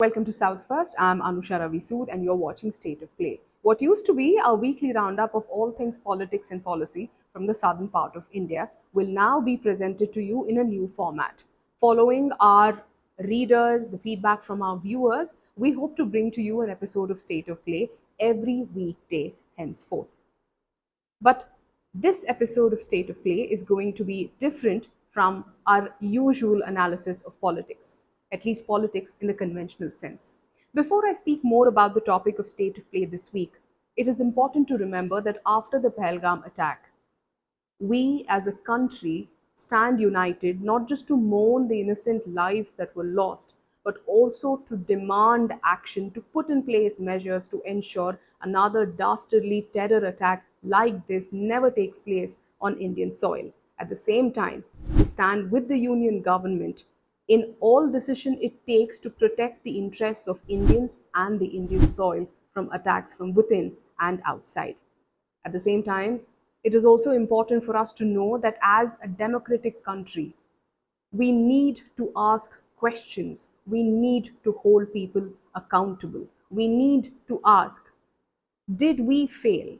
Welcome to South First. I'm Anusha Ravi Sood, and you're watching State of Play. What used to be a weekly roundup of all things politics and policy from the southern part of India will now be presented to you in a new format. Following our readers, the feedback from our viewers, we hope to bring to you an episode of State of Play every weekday henceforth. But this episode of State of Play is going to be different from our usual analysis of politics, at least politics in the conventional sense. Before I speak more about the topic of State of Play this week, it is important to remember that after the Pahalgam attack, we as a country stand united not just to mourn the innocent lives that were lost, but also to demand action to put in place measures to ensure another dastardly terror attack like this never takes place on Indian soil. At the same time, we stand with the Union government in all decision it takes to protect the interests of Indians and the Indian soil from attacks from within and outside. At the same time, it is also important for us to know that as a democratic country, we need to ask questions. We need to hold people accountable. We need to ask, did we fail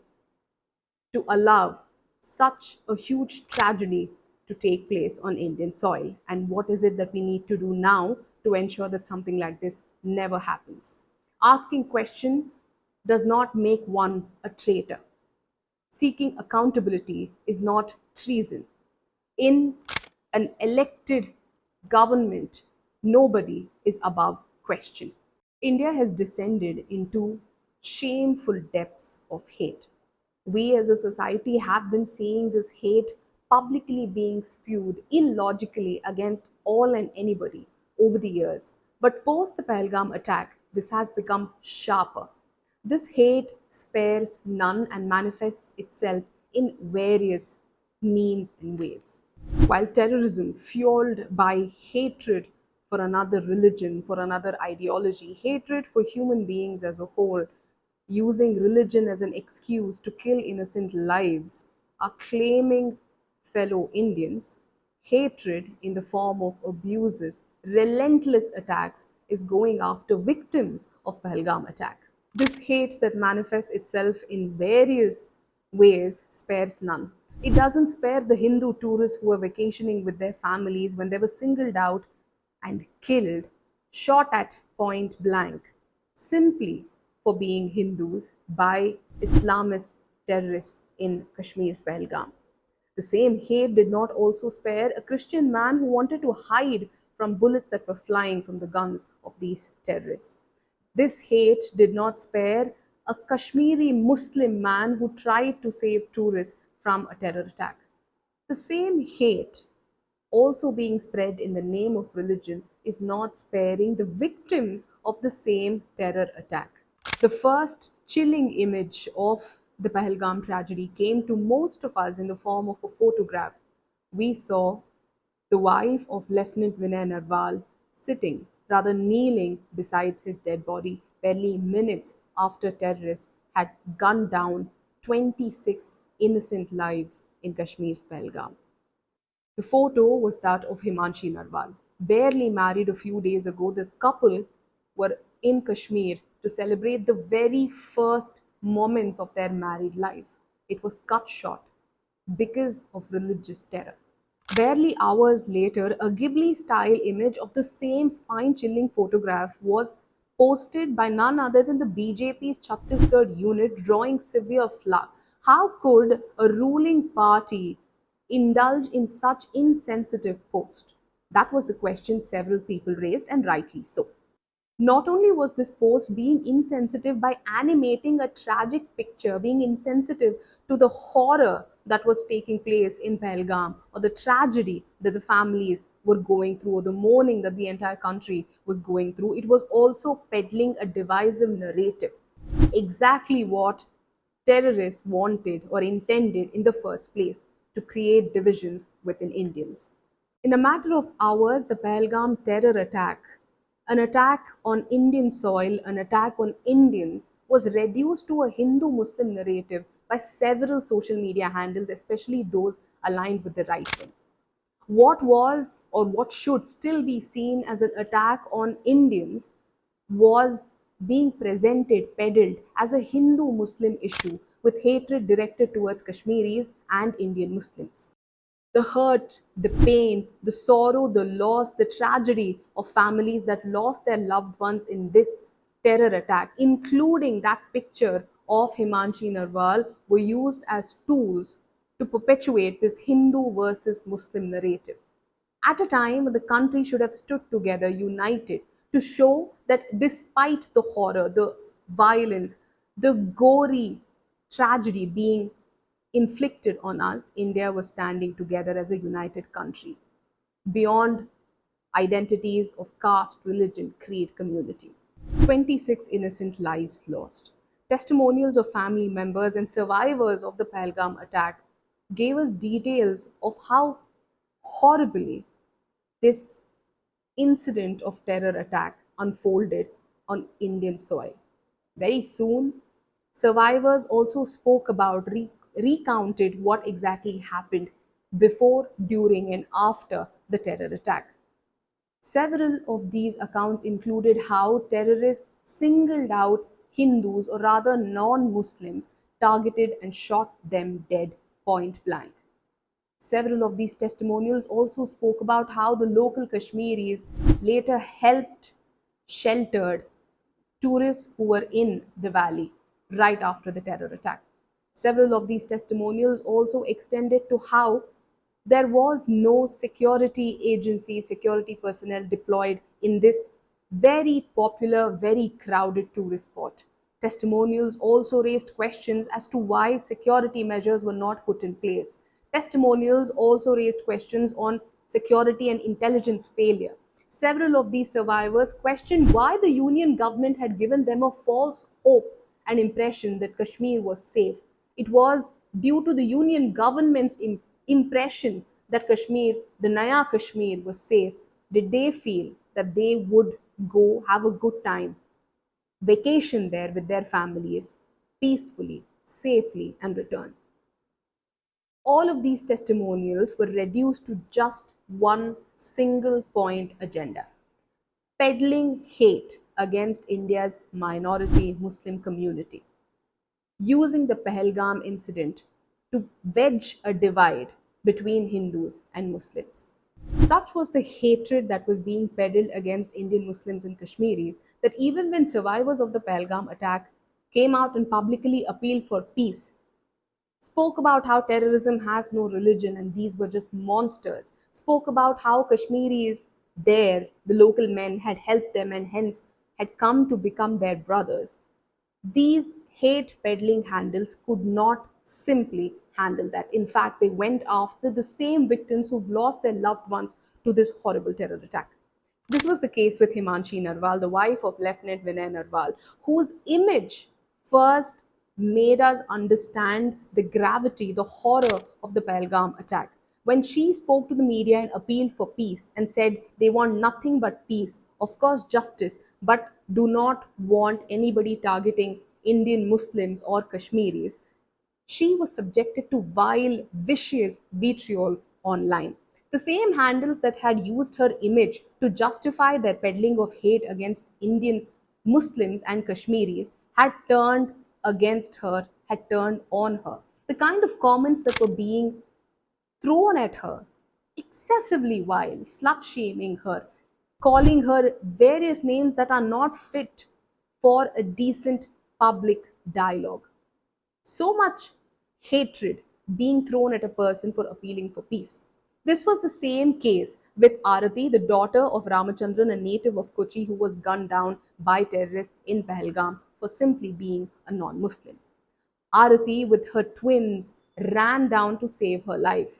to allow such a huge tragedy to take place on Indian soil? And what is it that we need to do now to ensure that something like this never happens? Asking question does not make one a traitor. Seeking accountability is not treason. In an elected government, nobody is above question. India has descended into shameful depths of hate. We as a society have been seeing this hate publicly being spewed illogically against all and anybody over the years. But post the Pahalgam attack, this has become sharper. This hate spares none and manifests itself in various means and ways. While terrorism, fueled by hatred for another religion, for another ideology, hatred for human beings as a whole, using religion as an excuse to kill innocent lives, are claiming fellow Indians, hatred in the form of abuses, relentless attacks is going after victims of Pahalgam attack. This hate that manifests itself in various ways spares none. It doesn't spare the Hindu tourists who were vacationing with their families when they were singled out and killed, shot at point blank, simply for being Hindus by Islamist terrorists in Kashmir's Pahalgam. The same hate did not also spare a Christian man who wanted to hide from bullets that were flying from the guns of these terrorists. This hate did not spare a Kashmiri Muslim man who tried to save tourists from a terror attack. The same hate also being spread in the name of religion is not sparing the victims of the same terror attack. The first chilling image of the Pahalgam tragedy came to most of us in the form of a photograph. We saw the wife of Lieutenant Vinay Narwal sitting, rather kneeling, beside his dead body barely minutes after terrorists had gunned down 26 innocent lives in Kashmir's Pahalgam. The photo was that of Himanshi Narwal. Barely married a few days ago, the couple were in Kashmir to celebrate the very first moments of their married life. It was cut short because of religious terror. Barely hours later, a Ghibli style image of the same spine chilling photograph was posted by none other than the BJP's Chhattisgarh unit, drawing severe flack. How could a ruling party indulge in such insensitive post? That was the question several people raised, and rightly so. Not only was this post being insensitive by animating a tragic picture, being insensitive to the horror that was taking place in Pahalgam, or the tragedy that the families were going through, or the mourning that the entire country was going through, it was also peddling a divisive narrative. Exactly what terrorists wanted or intended in the first place, to create divisions within Indians. In a matter of hours, the Pahalgam terror attack, an attack on Indian soil, an attack on Indians, was reduced to a Hindu Muslim narrative by several social media handles, especially those aligned with the right wing. What was or what should still be seen as an attack on Indians was being presented, peddled as a Hindu Muslim issue with hatred directed towards Kashmiris and Indian Muslims. The hurt, the pain, the sorrow, the loss, the tragedy of families that lost their loved ones in this terror attack, including that picture of Himanshi Narwal, were used as tools to perpetuate this Hindu versus Muslim narrative at a time when the country should have stood together, united, to show that despite the horror, the violence, the gory tragedy being inflicted on us, India was standing together as a united country beyond identities of caste, religion, creed, community. 26 innocent lives lost. Testimonials of family members and survivors of the Pahalgam attack gave us details of how horribly this incident of terror attack unfolded on Indian soil. Very soon, survivors also spoke about, recounted what exactly happened before, during, and after the terror attack. Several of these accounts included how terrorists singled out Hindus, or rather non Muslims, targeted and shot them dead point blank. Several of these testimonials also spoke about how the local Kashmiris later helped, sheltered tourists who were in the valley right after the terror attack. Several of these testimonials also extended to how there was no security agency, security personnel deployed in this very popular, very crowded tourist spot. Testimonials also raised questions as to why security measures were not put in place. Testimonials also raised questions on security and intelligence failure. Several of these survivors questioned why the Union government had given them a false hope and impression that Kashmir was safe. It was due to the Union government's impression that Kashmir, the Naya Kashmir, was safe. Did they feel that they would go have a good time, vacation there with their families, peacefully, safely, and return? All of these testimonials were reduced to just one single point agenda: peddling hate against India's minority Muslim community, using the Pahalgam incident to wedge a divide between Hindus and Muslims. Such was the hatred that was being peddled against Indian Muslims and Kashmiris that even when survivors of the Pahalgam attack came out and publicly appealed for peace, spoke about how terrorism has no religion and these were just monsters, spoke about how Kashmiris there, the local men, had helped them and hence had come to become their brothers. These hate peddling handles could not simply handle that. In fact, they went after the same victims who've lost their loved ones to this horrible terror attack. This was the case with Himanshi Narwal, the wife of Lieutenant Vinay Narwal, whose image first made us understand the gravity, the horror of the Pahalgam attack. When she spoke to the media and appealed for peace and said they want nothing but peace, of course, justice, but do not want anybody targeting Indian Muslims or Kashmiris, she was subjected to vile, vicious vitriol online. The same handles that had used her image to justify their peddling of hate against Indian Muslims and Kashmiris had turned against her, had turned on her. The kind of comments that were being thrown at her, excessively vile, slut shaming her, calling her various names that are not fit for a decent public dialogue. So much hatred being thrown at a person for appealing for peace. This was the same case with Arati, the daughter of Ramachandran, a native of Kochi, who was gunned down by terrorists in Pahalgam for simply being a non Muslim. Arati, with her twins, ran down to save her life.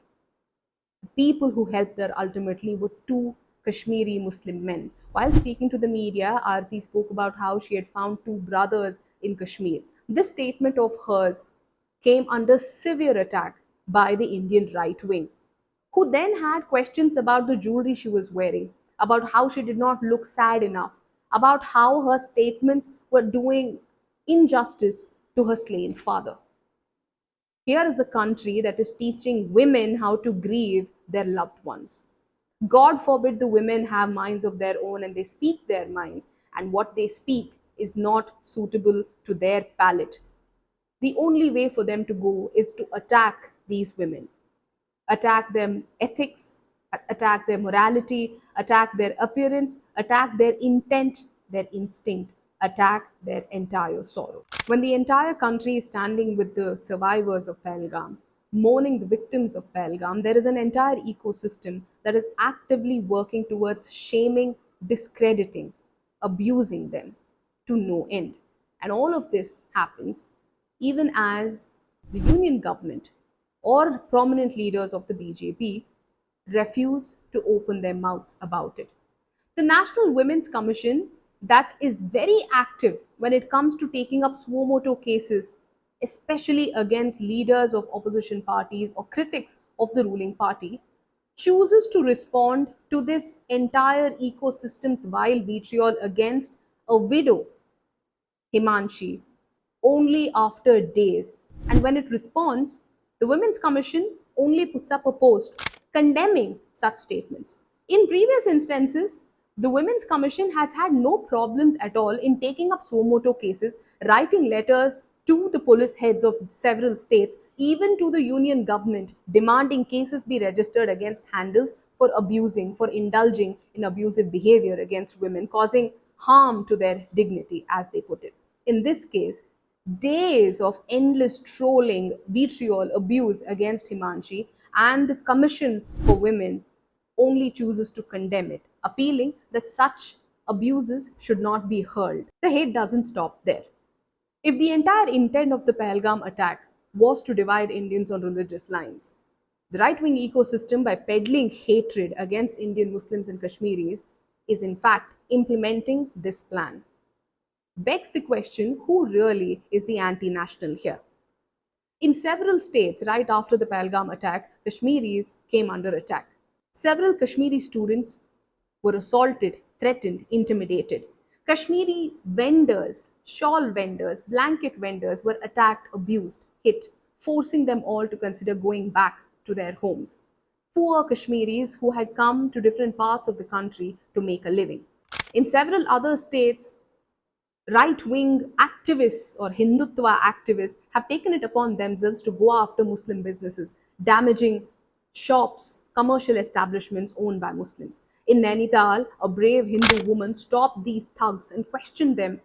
People who helped her ultimately were two Kashmiri Muslim men. While speaking to the media, Aarti spoke about how she had found two brothers in Kashmir. This statement of hers came under severe attack by the Indian right wing, who then had questions about the jewelry she was wearing, about how she did not look sad enough, about how her statements were doing injustice to her slain father. Here is a country that is teaching women how to grieve their loved ones. God forbid the women have minds of their own and they speak their minds and what they speak is not suitable to their palate, the only way for them to go is to attack these women, attack their ethics, attack their morality, attack their appearance, attack their intent, their instinct, attack their entire sorrow. When the entire country is standing with the survivors of Pahalgam, mourning the victims of Pahalgam, there is an entire ecosystem that is actively working towards shaming, discrediting, abusing them to no end. And all of this happens even as the union government or prominent leaders of the BJP refuse to open their mouths about it. The National Women's Commission, that is very active when it comes to taking up suo motu cases, especially against leaders of opposition parties or critics of the ruling party, chooses to respond to this entire ecosystem's vile vitriol against a widow, Himanshi, only after days. And when it responds, the Women's Commission only puts up a post condemning such statements. In previous instances, the Women's Commission has had no problems at all in taking up suo motu cases, writing letters to the police heads of several states, even to the union government, demanding cases be registered against handles for abusing, for indulging in abusive behavior against women, causing harm to their dignity, as they put it. In this case, days of endless trolling, vitriol, abuse against Himanshi, and the Commission for Women only chooses to condemn it, appealing that such abuses should not be heard. The hate doesn't stop there. If the entire intent of the Pahalgam attack was to divide Indians on religious lines, the right wing ecosystem, by peddling hatred against Indian Muslims and Kashmiris, is in fact implementing this plan. Begs the question, who really is the anti national here? In several states, right after the Pahalgam attack, Kashmiris came under attack. Several Kashmiri students were assaulted, threatened, intimidated. Kashmiri vendors, shawl vendors, blanket vendors were attacked, abused, hit, forcing them all to consider going back to their homes. Poor Kashmiris who had come to different parts of the country to make a living. In several other states, right wing activists or Hindutva activists have taken it upon themselves to go after Muslim businesses, damaging shops, commercial establishments owned by Muslims. In Nainital, a brave Hindu woman stopped these thugs and questioned them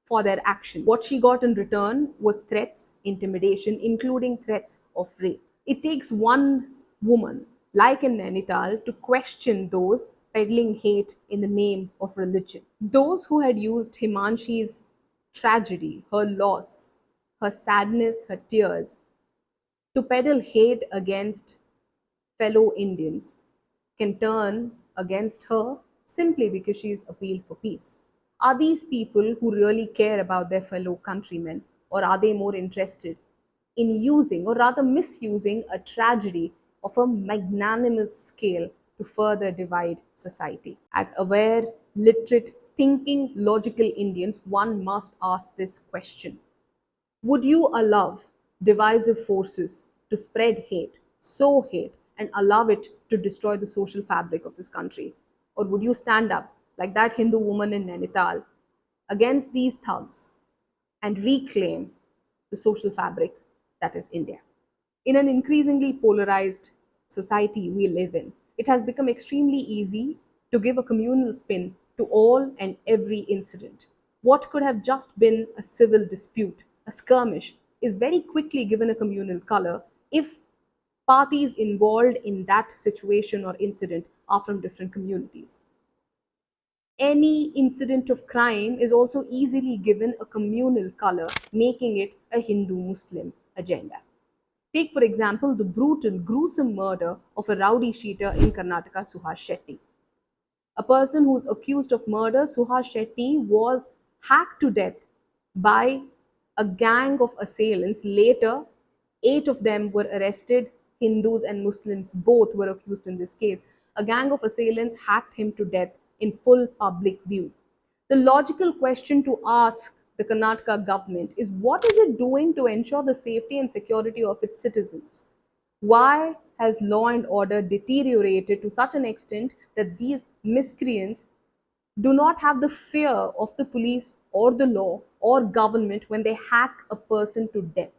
for their action. What she got in return was threats, intimidation, including threats of rape. It takes one woman, like in Nainital, to question those peddling hate in the name of religion. Those who had used Himanshi's tragedy, her loss, her sadness, her tears, to peddle hate against fellow Indians can turn against her simply because she's appealed for peace. Are these people who really care about their fellow countrymen, or are they more interested in using, or rather misusing, a tragedy of a magnanimous scale to further divide society? As aware, literate, thinking, logical Indians, one must ask this question: would you allow divisive forces to spread hate, sow hate, and allow it to destroy the social fabric of this country? Or would you stand up, like that Hindu woman in Nainital, against these thugs and reclaim the social fabric that is India? In an increasingly polarized society we live in, it has become extremely easy to give a communal spin to all and every incident. What could have just been a civil dispute, a skirmish, is very quickly given a communal color if parties involved in that situation or incident are from different communities. Any incident of crime is also easily given a communal color, making it a Hindu Muslim agenda. Take, for example, the brutal, gruesome murder of a rowdy sheeter in Karnataka, Suhas Shetty. A person who is accused of murder, Suhas Shetty, was hacked to death by a gang of assailants. Later, 8 of them were arrested. Hindus and Muslims both were accused in this case. A gang of assailants hacked him to death in full public view. The logical question to ask the Karnataka government is, what is it doing to ensure the safety and security of its citizens? Why has law and order deteriorated to such an extent that these miscreants do not have the fear of the police or the law or government when they hack a person to death.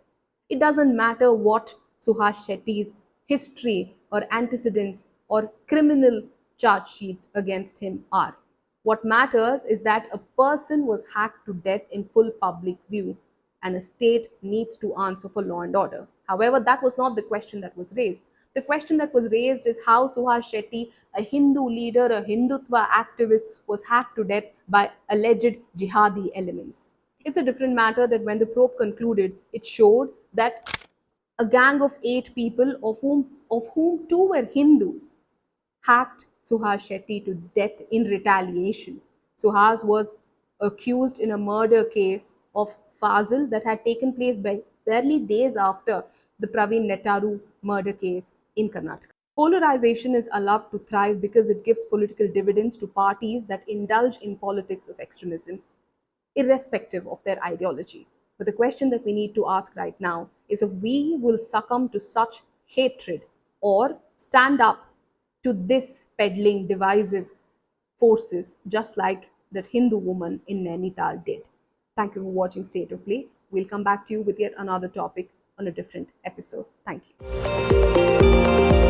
It doesn't matter what Suhas Shetty's history or antecedents or criminal charge sheet against him are. What matters is that a person was hacked to death in full public view, and a state needs to answer for law and order. However, that was not the question that was raised. The question that was raised is how Suhas Shetty, a Hindu leader, a Hindutva activist, was hacked to death by alleged jihadi elements. It's a different matter that when the probe concluded, it showed that a gang of 8 people, of whom 2 were Hindus, hacked Suhas Shetty to death in retaliation. Suhas was accused in a murder case of Fazil that had taken place by barely days after the Praveen Netaru murder case in Karnataka. Polarization is allowed to thrive because it gives political dividends to parties that indulge in politics of extremism, irrespective of their ideology. But the question that we need to ask right now is if we will succumb to such hatred or stand up to this peddling divisive forces, just like that Hindu woman in Nainital did. Thank you for watching State of Play. We'll come back to you with yet another topic on a different episode. Thank you.